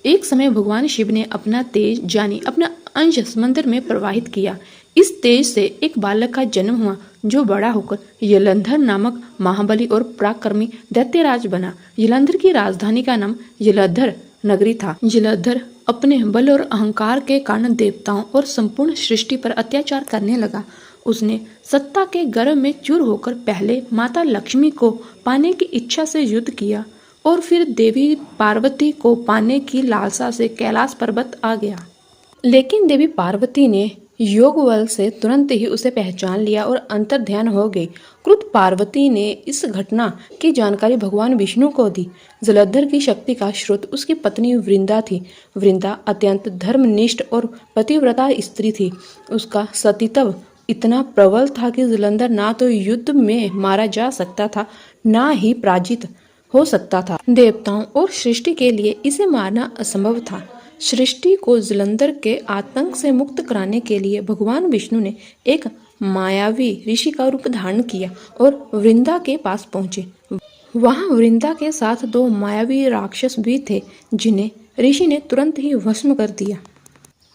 एक समय भगवान शिव ने अपना तेज यानी अपना अंश समंदर में प्रवाहित किया। इस तेज से एक बालक का जन्म हुआ जो बड़ा होकर यलंधर नामक महाबली और पराक्रमी दैत्यराज बना। यलंधर की राजधानी का नाम यलंधर नगरी था। यलंधर अपने बल और अहंकार के कारण देवताओं और संपूर्ण सृष्टि पर अत्याचार करने लगा। उसने सत्ता के गर्व में चूर होकर पहले माता लक्ष्मी को पाने की इच्छा से युद्ध किया और फिर देवी पार्वती को पाने की लालसा से कैलाश पर्वत आ गया। लेकिन देवी पार्वती ने योग बल से तुरंत ही उसे पहचान लिया और अंतर्ध्यान हो गई। क्रुद्ध पार्वती ने इस घटना की जानकारी भगवान विष्णु को दी। जलंधर की शक्ति का स्रोत उसकी पत्नी वृंदा थी। वृंदा अत्यंत धर्मनिष्ठ और पतिव्रता स्त्री थी। उसका सतीत्व इतना प्रबल था कि जलंधर ना तो युद्ध में मारा जा सकता था, ना ही पराजित हो सकता था। देवताओं और सृष्टि के लिए इसे मारना असंभव था। सृष्टि को जलंधर के आतंक से मुक्त कराने के लिए भगवान विष्णु ने एक मायावी ऋषि का रूप धारण किया और वृंदा के पास पहुंचे। वहां वृंदा के साथ 2 मायावी राक्षस भी थे जिन्हें ऋषि ने तुरंत ही भस्म कर दिया।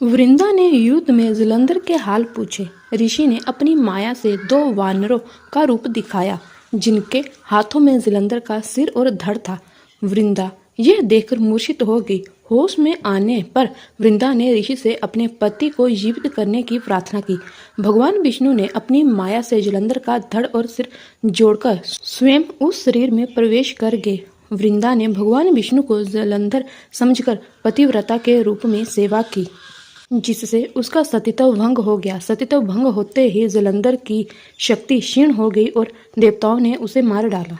वृंदा ने युद्ध में जलंधर के हाल पूछे। ऋषि ने अपनी माया से 2 वानरों का रूप दिखाया जिनके हाथों में जलंधर का सिर और धड़ था। वृंदा यह देखकर मूर्छित हो गई। होश में आने पर वृंदा ने ऋषि से अपने पति को जीवित करने की प्रार्थना की। भगवान विष्णु ने अपनी माया से जलंधर का धड़ और सिर जोड़कर स्वयं उस शरीर में प्रवेश कर गए। वृंदा ने भगवान विष्णु को जलंधर समझकर पतिव्रता के रूप में सेवा की, जिससे उसका सतीत्व भंग हो गया। सतीत्व भंग होते ही जलंधर की शक्ति क्षीण हो गई और देवताओं ने उसे मार डाला।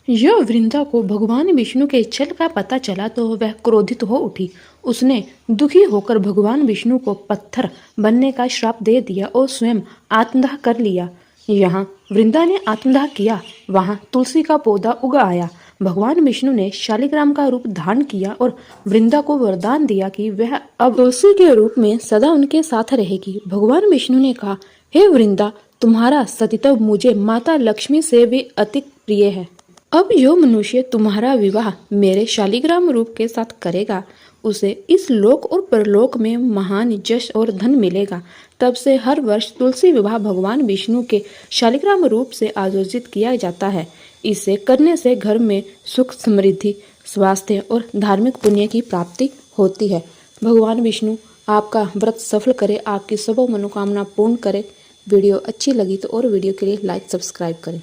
यह वृंदा को भगवान विष्णु के छल का पता चला तो वह क्रोधित हो उठी। उसने दुखी होकर भगवान विष्णु को पत्थर बनने का श्राप दे दिया और स्वयं आत्मदाह कर लिया। यहाँ वृंदा ने आत्मदाह किया, वहाँ तुलसी का पौधा उग आया। भगवान विष्णु ने शालिग्राम का रूप धारण किया और वृंदा को वरदान दिया कि वह अब तुलसी के रूप में सदा उनके साथ रहेगी। भगवान विष्णु ने कहा, हे वृंदा, तुम्हारा सतीत्व मुझे माता लक्ष्मी से भी अति प्रिय है। अब जो मनुष्य तुम्हारा विवाह मेरे शालिग्राम रूप के साथ करेगा उसे इस लोक और परलोक में महान यश और धन मिलेगा। तब से हर वर्ष तुलसी विवाह भगवान विष्णु के शालिग्राम रूप से आयोजित किया जाता है। इसे करने से घर में सुख, समृद्धि, स्वास्थ्य और धार्मिक पुण्य की प्राप्ति होती है। भगवान विष्णु आपका व्रत सफल करे, आपकी सब मनोकामना पूर्ण करे। वीडियो अच्छी लगी तो और वीडियो के लिए लाइक सब्सक्राइब करें।